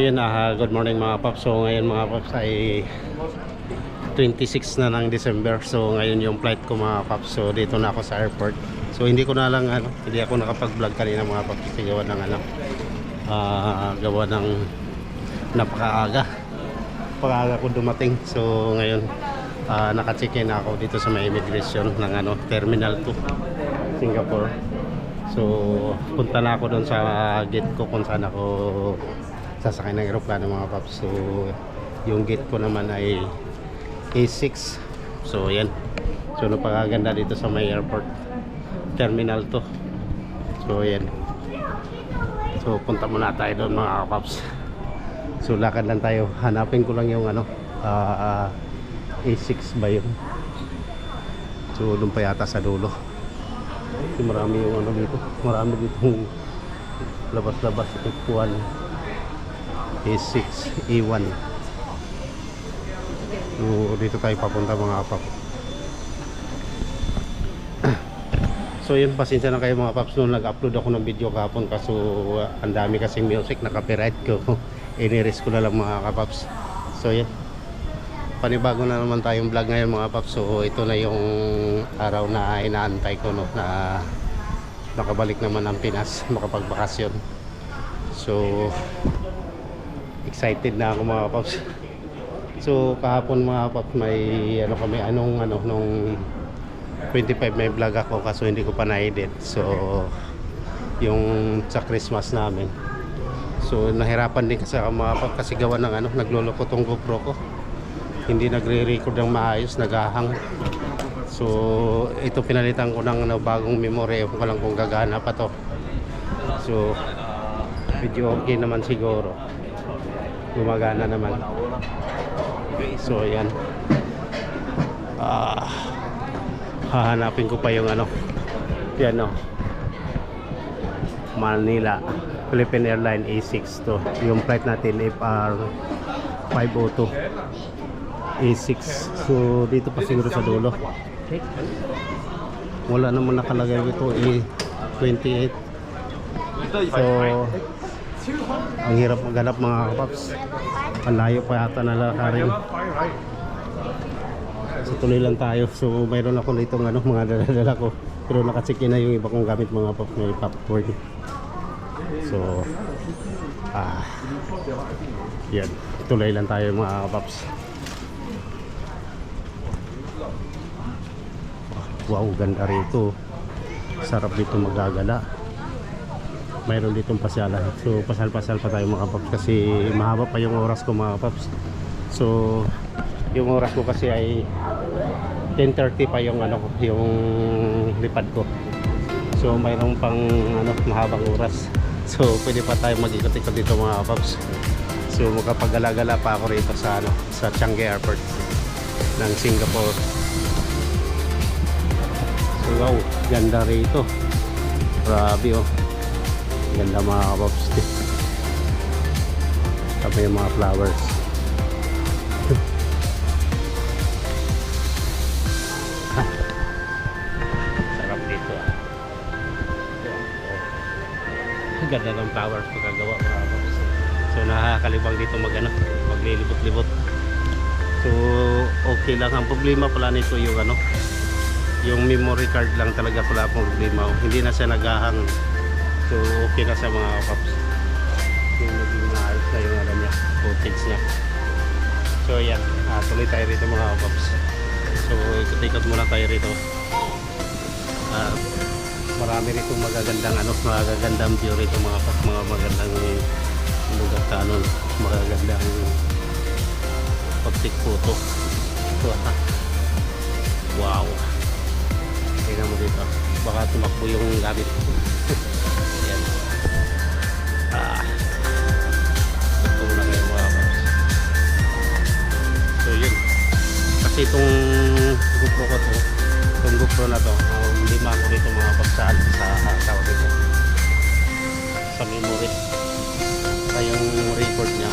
yun, good morning mga paps. So ngayon mga paps ay 26 na ng December. So ngayon yung flight ko mga paps. So dito na ako sa airport. So hindi ko na lang hindi ako nakapag-vlog kanina mga paps kasi gawa ng gawa ng napakaaga ko dumating. So ngayon naka-check-in ako dito sa may immigration ng Terminal 2 Singapore. So punta na ako doon sa gate ko kung saan ako sasakay ng aeroplano mga paps. So yung gate ko naman ay A6. So yan. So napakaganda dito sa may airport Terminal 2. So yan. So punta muna tayo doon mga paps. So lakad lang tayo. Hanapin ko lang yung A6 ba yun. So doon pa yata sa dulo. So, marami yung dito. Marami ditong labas-labas. F1, A6, A1. So dito tayo papunta mga paps. So yun, pasensya na kayo mga paps. Nung nag-upload ako ng video kahapon kaso ang dami kasing music na copyright ko. Iniris ko na lang mga kapaps. So yun, panibago na naman tayong vlog ngayon mga paps. So ito na yung araw na inaantay ko, no, na nakabalik naman ng Pinas, makapagbakasyon. So excited na ako mga paps. So kahapon mga paps may kami nung 25 may vlog ako kaso hindi ko pa na-edit. So yung sa Christmas namin, so nahirapan din kasi mga paps kasi gawa ng nagloloko tong GoPro ko, hindi nagre-record ng maayos, naghahang. So ito pinalitan ko ng bagong memory, ewan ko lang kung gagana pa to. So video okay naman siguro, gumagana naman. So yan, hahanapin ko pa yung yan, no, Manila Philippine Airlines A6 to. Yung flight natin FR 502 A6. So dito pa siguro sa dulo. Wala naman nakalagay dito A28. So ang hirap maghanap mga kapaps. Ang layo pa yata na lakarin. So tuloy lang tayo. So mayroon ako dito mga dala-dala ko, pero nakacheck-in na yung iba kong gamit mga paps. May popcorn. So yan, tuloy lang tayo mga paps. Wow, ganda rito. Sarap dito magagala. Mayroon ditong pasyalan. So pasal-pasal pa tayo mga paps kasi mahaba pa yung oras ko mga paps. So yung oras ko kasi ay 10:30 pa yung yung lipad ko. So mayroon pang mahabang oras. So pwede pa tayo mag-ikot-ikot dito mga paps. So makapagala-gala pa ako rito sa Changi Airport ng Singapore. So wow, ganda rito. Grabe oh. Ganda mga paps. Tapos yung mga flowers. Sarap dito Ganda ng flowers pagkagawa mga paps. So nakakalibang dito maglilibot-libot. So okay lang. Ang problema pala nito yung yung memory card lang talaga pala ang problema. Hindi na siya naghahang. So okay na sa mga paps. Yung naging maayos na yung niya, footage niya. So yan, tuloy tayo rito mga paps. So ikot-ikot muna tayo rito. Marami rito magagandang view rito mga paps. Mga magandang lugar sa magagandang pag-take photo. So, wow, tingnan mo dito, baka tumakbo yung gamit. Yan. Ito na kayo mga paps. So yun, kasi itong GoPro ko to, itong GoPro na to, lima ko dito mga paps sa tawag dito sa memory. Kaya yung record niya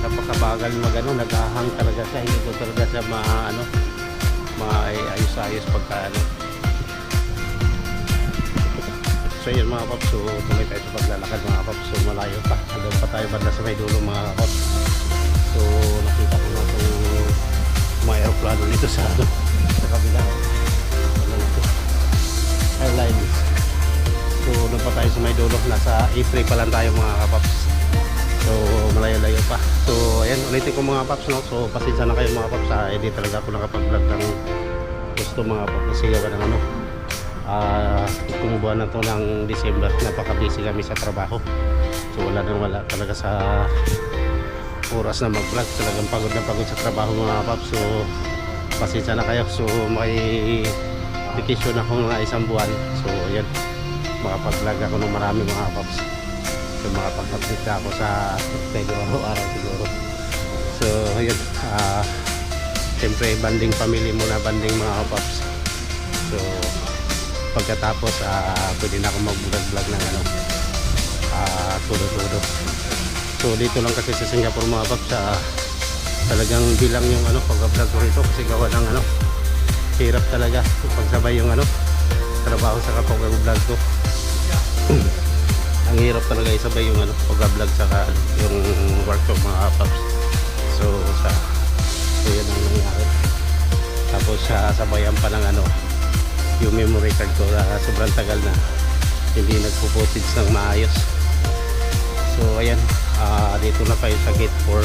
napakabagal naghahang talaga siya. Hindi ko talaga siya maayos-ayos pagka So yun mga paps, so tuloy tayo sa paglalakad mga paps. So malayo pa, andun pa tayo banda sa may dulo mga paps. So nakita ko na itong mga aeroplano dito sa kabila. Ano ito? Airlines. So doon pa tayo sa may dulo, nasa A3 pa lang tayo mga kapaps. So malayo-layo pa. So ayan, ulitin ko mga paps, no? So pasensya na kayo mga paps, hindi talaga ako nakapag-vlog ng gusto mga paps kasi gawa ng ano, itong buwan na to ng December, napaka-busy kami sa trabaho. So wala talaga sa oras na mag-vlog, talagang pagod na pagod sa trabaho mga paps. So pasensya na kayo. So may vacation ako ng isang buwan. So ayan, makapag-vlog ako ng marami mga paps. So makapag-update ako sa schedule araw-araw siguro. So ayan, siyempre banding family muna, banding mga paps. So pagkatapos pwede na ako mag-vlog ng ano, tudo-tudo. So dito lang kasi sa Singapore mga paps, talagang bilang yung ano pag-vlog ko rito kasi gawa ng ano, hirap talaga pagsabay yung ano trabaho sa kapag-vlog ko. Ang hirap talaga isabay yung ano pag-vlog saka yung work ko mga paps. So yan ang nangyari. Tapos sabayan pa ng ano yung memory card ko, sobrang tagal na hindi nagpo-footage ng maayos. So ayan, dito na kayo sa gate 4.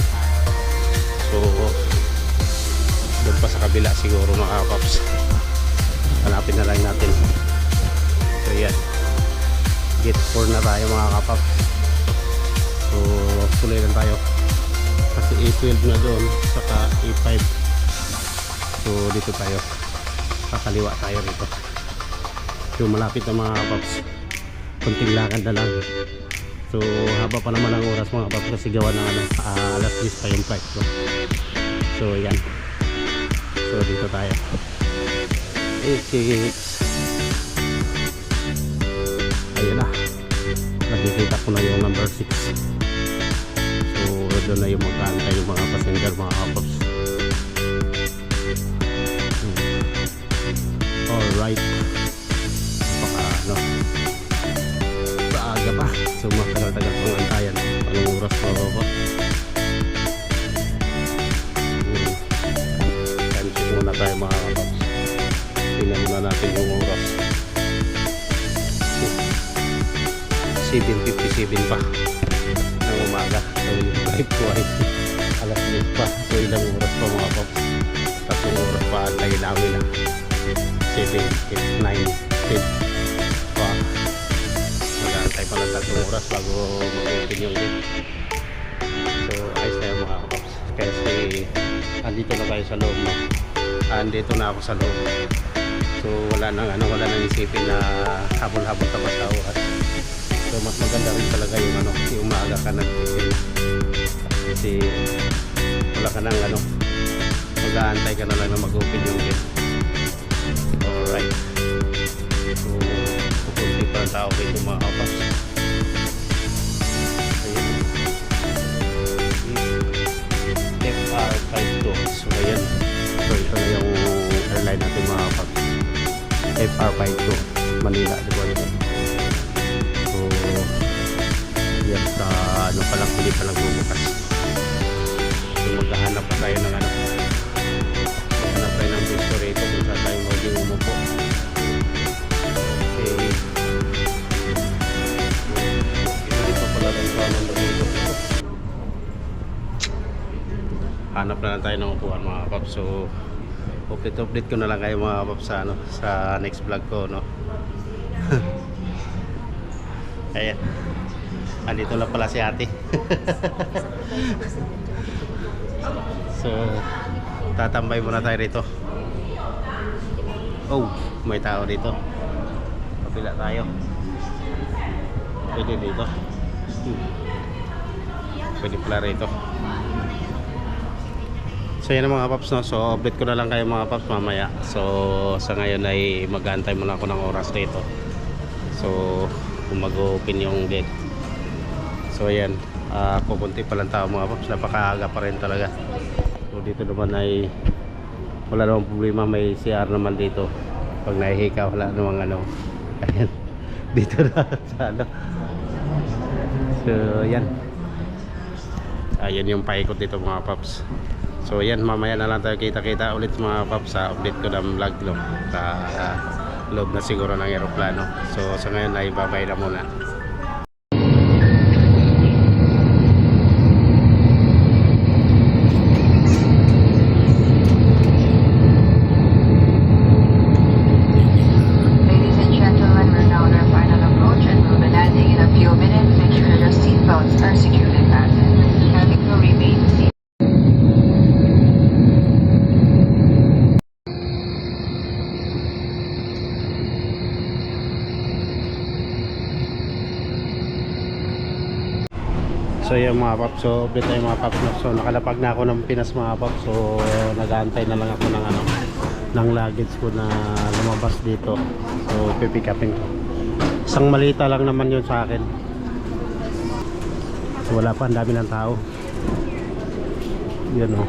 So doon pa sa kabila siguro mga paps, hanapin na lang natin. So yan, gate 4 na tayo mga kapaps. So tuloy lang tayo kasi A12 na doon saka A5. So dito tayo, kakaliwa tayo rito. So malapit na mga paps, konting lakad na lang. So haba pa naman ang oras mga paps kasi gawa ng ano, alas 10 pa yung flight ko. So yan, so dito tayo. Ayan na, nakikita ko na yung number 6. So doon na yung mag-aantay yung mga passenger mga paps. Alright, baka ano, maaga pa. So matagal-tagal pang antayan. Anong oras pa ba? Time check muna tayo mga kapaps. Tingnan muna natin yung oras. 7:57 pa ng umaga. So yung drive ko ay alas 10 pa. So ilang oras pa mga kapaps? 3 oras pa antayin namin na 7, 8, 9, 10 pa. Mag-aantay pa ng 3 oras bago mag-open yung gate. So ayos na yung mga kapaps kasi andito na tayo sa loob, no? Andito na ako sa loob. So wala nang isipin na habol-habol ka pa sa oras. So mas maganda rin talaga yung ano, yung maaga ka nag-check-in kasi wala ka nang ano, mag-aantay ka na lang na mag-open yung gate. Alright, so pupunti pa ang tao dito mga kapaps. Ayan, FR52. So ayan, so ito na yung airline natin mga kapaps, FR52 Manila, diba ito? So yan, sa ano pa lang, hindi pa lang bumukas. So maghahanap pa tayo ng ano, maghanap tayo ng gusto rito kung saan tayo maging umupo. Okay, hindi pa pala tayo sa anong dito. Hanap na lang tayo ng upuan mga paps. So update ko na lang kayo mga paps sa, ano, sa next vlog ko, no? Ayan, andito lang pala si ate. So tatambay muna tayo rito. Oh, may tao dito. Kapila tayo. Pwede dito. Pwede pala rito. So yan mga paps, no? So update ko na lang kayo mga paps mamaya. So sa ngayon ay mag-aantay muna ako ng oras dito. So kung mag-open yung gate. So ayan, pupunti pa lang tao mga paps, napakaaga pa rin talaga. So dito naman ay wala namang problema, may CR naman dito. Pag nahihika wala namang ano. Ayan, dito na sa ano. So yan, ayan yung paikot dito mga paps. So yan, mamaya na lang tayo kita-kita ulit mga paps sa update ko ng vlog no, sa loob na siguro ng aeroplano. So sa ngayon ay babay na muna. Ladies and gentlemen, we're now on our final approach and we'll be landing in a few minutes. Make sure your seatbelts are securely fastened. Cabin will remain seated. So yung mga paps, so update tayo mga paps no? So nakalapag na ako ng Pinas mga paps. So nag-aantay na lang ako ng ano, ng luggage ko na lumabas dito. So pipick upin ko. Isang malita lang naman yun sa akin. So wala pa, ang dami ng tao. Yun o,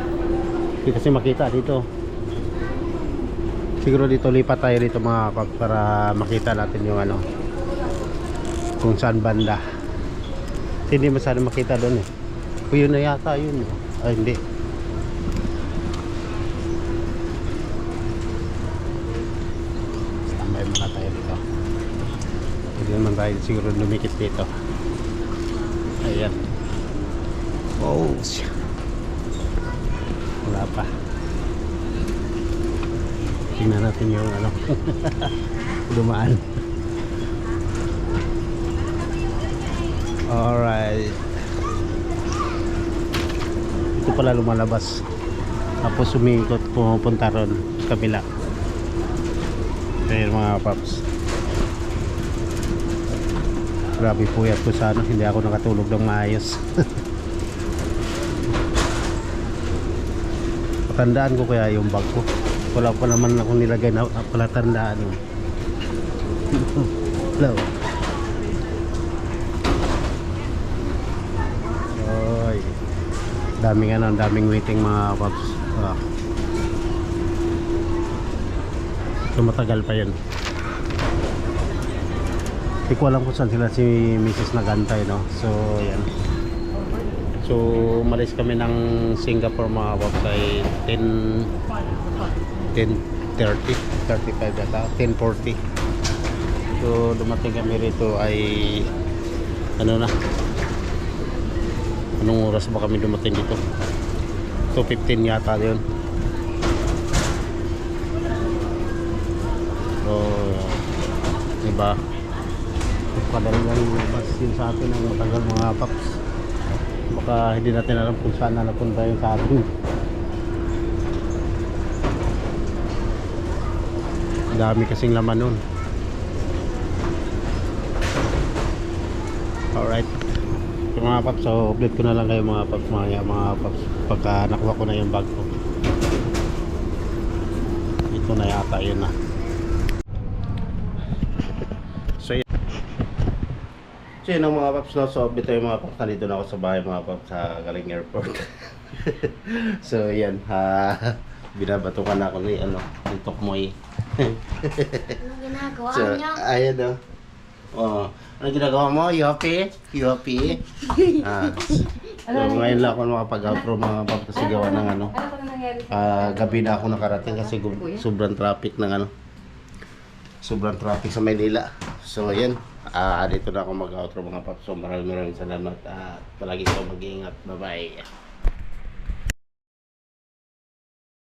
hindi kasi makita dito. Siguro dito lipat tayo dito mga paps para makita natin yung ano, kung saan banda. Hindi masyado makita doon eh. O yun na yata yun. Ay hindi. Standby muna tayo dito. Hindi naman tayo siguro lumikit dito. Ayan. Oh, wala pa. Tingnan natin yung ano. Dumaan. Alright. Ito pala lumalabas. Tapos umikot, pumunta ron sa kabila. Ayan mga paps. Grabe puyat ko sa ano, hindi ako nakatulog ng maayos. Patandaan ko kaya yung bag ko. Wala pa naman akong nilagay na palatandaan. Hello. Daming ano, daming waiting mga paps. So matagal pa yun. Hindi ko alam kung saan sila si Mrs. nagantay no. So yan. So umalis kami ng Singapore mga paps ay 10:30, 35 yata, 10:40. So dumating kami rito ay ano na, anong oras ba kami dumating dito? 2:15 yata yun. So diba, padali lang bus yun sa atin ang matagal mga paps. Baka hindi natin alam kung saan na napunta yung sa atin. Dami kasing laman nun. Alright mga paps, so update ko na lang kayo mga paps, mga paps pagka nakuha ko na yung bag ko. Ito na yata yun na. So yun ang mga paps no? So update tayo mga paps, nandito na ako sa bahay mga paps sa galing airport. So yan, binabatukan ako ni ano, ni Tokmoy. Ano ginagawa So niya? ayan o. Oh, ano ginagawa mo? You happy? You happy? So ngayon lang ako makapag-outro mga paps kasi gawa ng ano. Ano pa nangyari sa Gabi na ako nakarating kasi sobrang traffic ng ano. Sobrang traffic sa Maynila. So ayan, dito na ako mag-outro mga paps. So maraming salamat at palagi kayo mag-iingat. Bye bye.